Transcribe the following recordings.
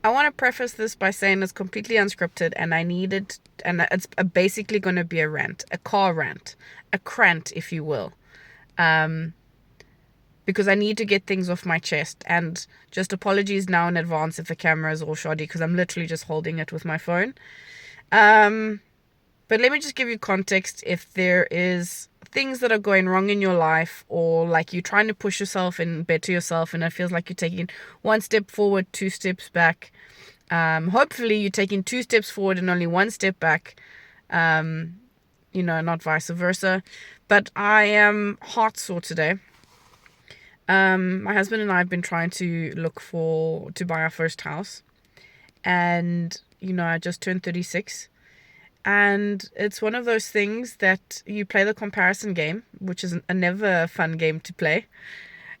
I want to preface this by saying it's completely unscripted, and it's basically going to be a rant, a car rant, a crant, if you will. Because I need to get things off my chest. And just apologies now in advance if the camera is all shoddy, because I'm literally just holding it with my phone. But let me just give you context. If there is things that are going wrong in your life, or like you're trying to push yourself and better yourself, and it feels like you're taking one step forward, two steps back. Hopefully you're taking two steps forward and only one step back. Not vice versa. But I am heart sore today. My husband and I have been trying to to buy our first house. And, I just turned 36. And it's one of those things that you play the comparison game, which is a never fun game to play.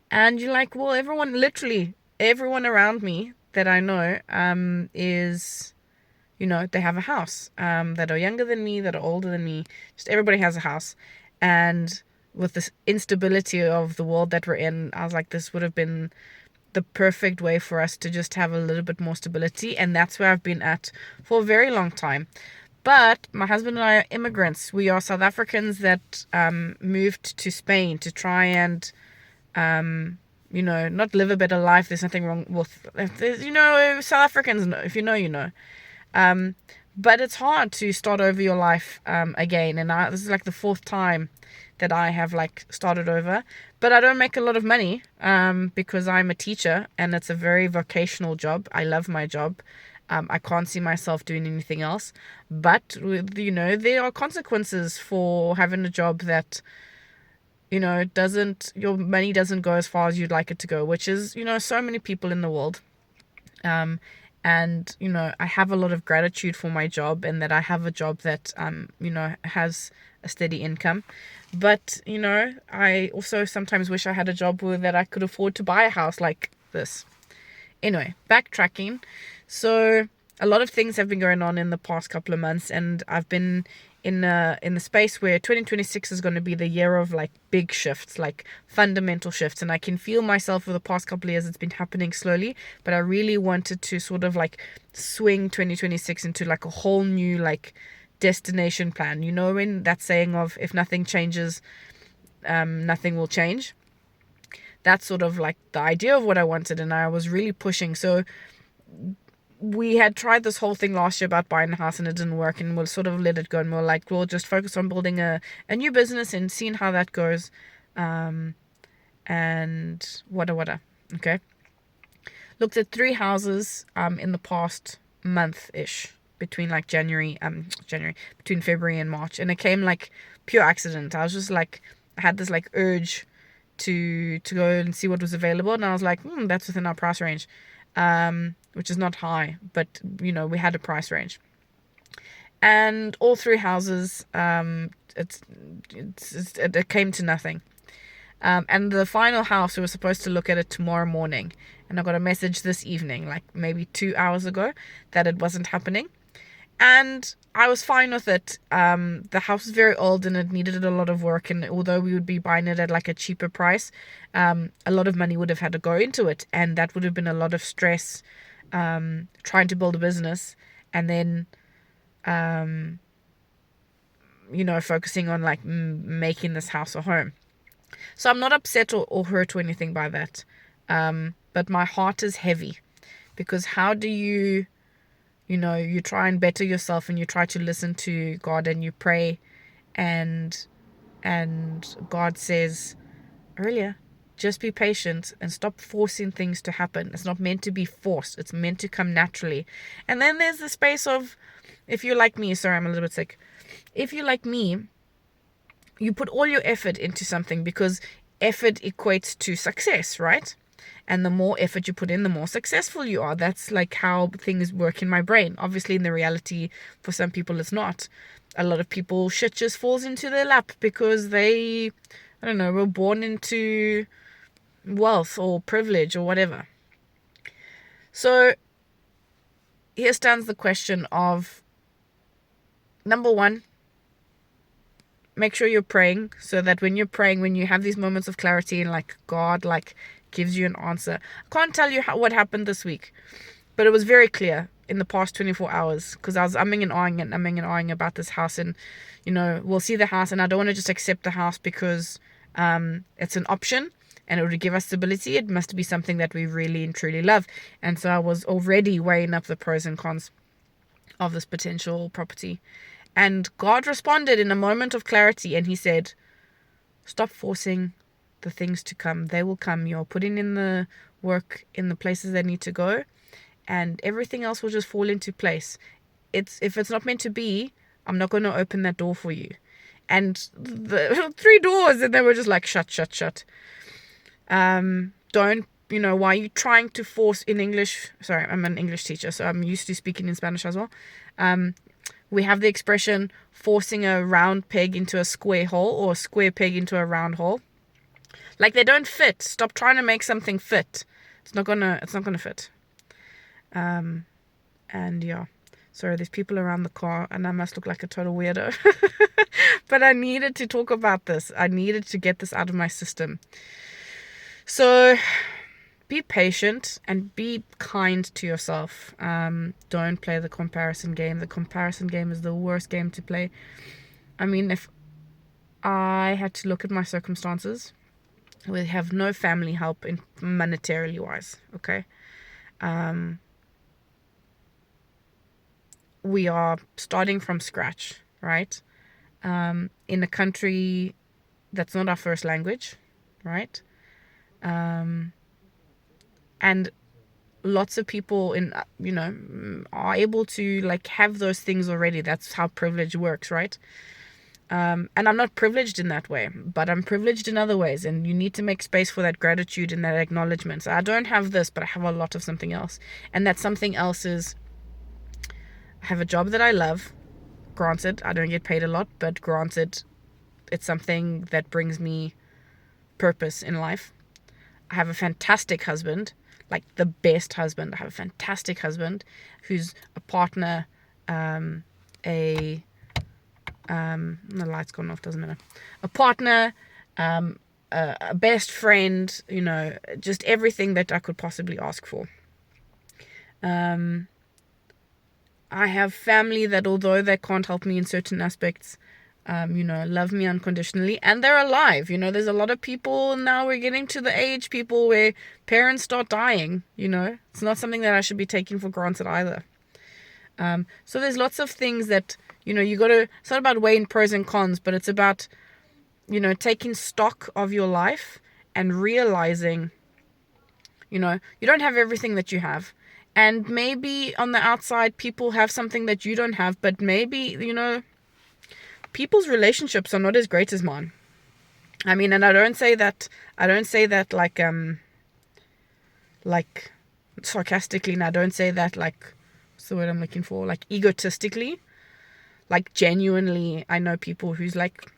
And you're like, well, literally everyone around me that I know, is, they have a house, that are younger than me, that are older than me. Just everybody has a house. And with this instability of the world that we're in, I was like, this would have been the perfect way for us to just have a little bit more stability. And that's where I've been at for a very long time. But my husband and I are immigrants. We are South Africans that moved to Spain to try and, not live a better life. There's nothing wrong with, South Africans, if you know, you know. But it's hard to start over your life again. And this is like the fourth time that I have started over. But I don't make a lot of money because I'm a teacher, and it's a very vocational job. I love my job. I can't see myself doing anything else. But, there are consequences for having a job that, your money doesn't go as far as you'd like it to go, which is, so many people in the world. And, I have a lot of gratitude for my job, and that I have a job that, has a steady income. But, I also sometimes wish I had a job that I could afford to buy a house like this. Anyway, backtracking. So a lot of things have been going on in the past couple of months, and I've been in the space where 2026 is going to be the year of big shifts, fundamental shifts. And I can feel myself for the past couple of years, it's been happening slowly, but I really wanted to sort of swing 2026 into a whole new destination plan. In that saying of, if nothing changes, nothing will change. That's sort of the idea of what I wanted, and I was really pushing. So we had tried this whole thing last year about buying a house, and it didn't work, and we'll sort of let it go, and we'll just focus on building a new business and seeing how that goes. And wada. Okay. Looked at 3 houses in the past month-ish, between between February and March, and it came pure accident. I was just I had this urge to go and see what was available, and I was like, that's within our price range, which is not high, but we had a price range. And all 3 houses, it came to nothing. And the final house, we were supposed to look at it tomorrow morning, and I got a message this evening, maybe 2 hours ago, that it wasn't happening. And I was fine with it. The house was very old, and it needed a lot of work. And although we would be buying it at a cheaper price, a lot of money would have had to go into it. And that would have been a lot of stress, trying to build a business, and then, focusing on making this house a home. So I'm not upset or hurt or anything by that. But my heart is heavy, because how do you try and better yourself, and you try to listen to God, and you pray, and God says earlier, just be patient and stop forcing things to happen. It's not meant to be forced. It's meant to come naturally. And then there's the space of, if you're like me, sorry, I'm a little bit sick. If you're like me, you put all your effort into something, because effort equates to success, right? And the more effort you put in, the more successful you are. That's how things work in my brain. Obviously, in the reality, for some people, it's not. A lot of people, shit just falls into their lap because they, were born into wealth or privilege or whatever. So here stands the question of, number one, make sure you're praying, so that when you're praying, when you have these moments of clarity and God gives you an answer. I can't tell you what happened this week. But it was very clear in the past 24 hours, because I was umming and ahhing about this house, and we'll see the house, and I don't want to just accept the house because it's an option and it would give us stability. It must be something that we really and truly love. And so I was already weighing up the pros and cons of this potential property. And God responded in a moment of clarity, and he said, stop forcing the things to come. They will come. You're putting in the work in the places they need to go, and everything else will just fall into place. If it's not meant to be, I'm not going to open that door for you. And the 3 doors, and they were just like, shut. Don't, why are you trying to force in English? Sorry, I'm an English teacher, so I'm used to speaking in Spanish as well. We have the expression forcing a round peg into a square hole, or a square peg into a round hole. Like, they don't fit. Stop trying to make something fit. It's not gonna fit. And yeah. Sorry, there's people around the car and I must look like a total weirdo. But I needed to talk about this. I needed to get this out of my system. So be patient and be kind to yourself. Don't play the comparison game. The comparison game is the worst game to play. I mean, if I had to look at my circumstances, we have no family help in monetarily wise, okay? We are starting from scratch, right? In a country that's not our first language, right? And lots of people are able to like have those things already. That's how privilege works, right? And I'm not privileged in that way, but I'm privileged in other ways, and you need to make space for that gratitude and that acknowledgement. So I don't have this, but I have a lot of something else, and that something else is I have a job that I love. Granted, I don't get paid a lot, but granted, it's something that brings me purpose in life. I have a fantastic husband, like the best husband. I have a fantastic husband who's a partner, the light's gone off, doesn't matter. A partner, a best friend, just everything that I could possibly ask for. I have family that, although they can't help me in certain aspects, love me unconditionally, and they're alive. There's a lot of people now, we're getting to the age, people where parents start dying. It's not something that I should be taking for granted either. So there's lots of things that, it's not about weighing pros and cons, but it's about, taking stock of your life and realizing, you don't have everything that you have. And maybe on the outside, people have something that you don't have, but maybe, people's relationships are not as great as mine. I mean, and I don't say that like sarcastically, and I don't say that like, what's the word I'm looking for? Like egotistically. Like genuinely, I know people whose like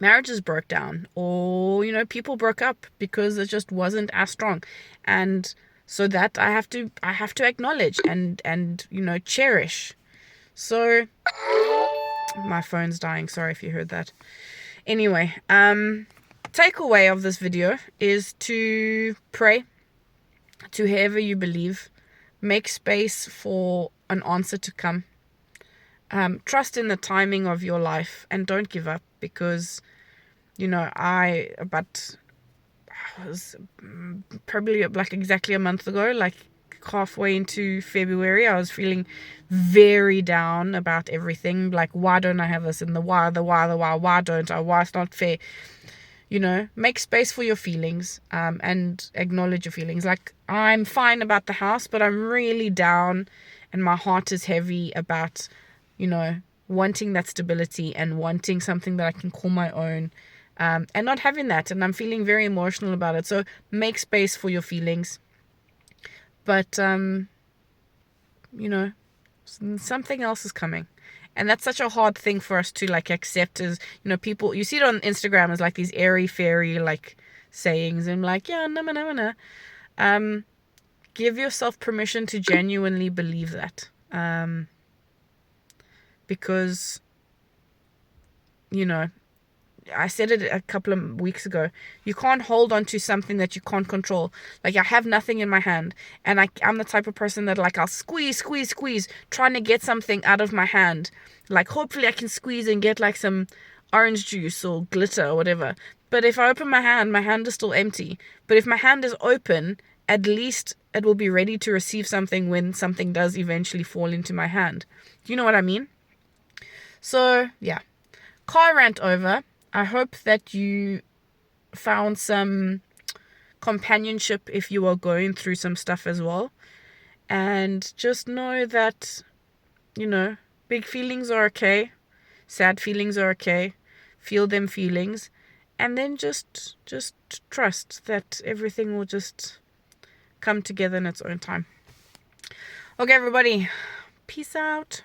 marriages broke down, or, people broke up because it just wasn't as strong. And so that I have to acknowledge and cherish. So my phone's dying. Sorry if you heard that. Anyway, takeaway of this video is to pray to whoever you believe. Make space for an answer to come. Trust in the timing of your life and don't give up, because, I was probably like exactly a month ago, like halfway into February, I was feeling very down about everything. Like, why don't I have this? And why don't I? Why it's not fair? Make space for your feelings, and acknowledge your feelings. Like, I'm fine about the house, but I'm really down and my heart is heavy about, wanting that stability and wanting something that I can call my own. And not having that, and I'm feeling very emotional about it. So make space for your feelings, but something else is coming, and that's such a hard thing for us to like accept. As people, you see it on Instagram as like these airy fairy like sayings, and like, yeah, no. Give yourself permission to genuinely believe that, because I said it a couple of weeks ago. You can't hold on to something that you can't control. Like, I have nothing in my hand, and I'm the type of person that, like, I'll squeeze, trying to get something out of my hand. Like, hopefully I can squeeze and get like some orange juice or glitter or whatever. But if I open my hand is still empty. But if my hand is open, at least it will be ready to receive something when something does eventually fall into my hand. Do you know what I mean? So, yeah. Car rant over. I hope that you found some companionship if you are going through some stuff as well. And just know that, big feelings are okay. Sad feelings are okay. Feel them feelings. And then just trust that everything will just come together in its own time. Okay, everybody. Peace out.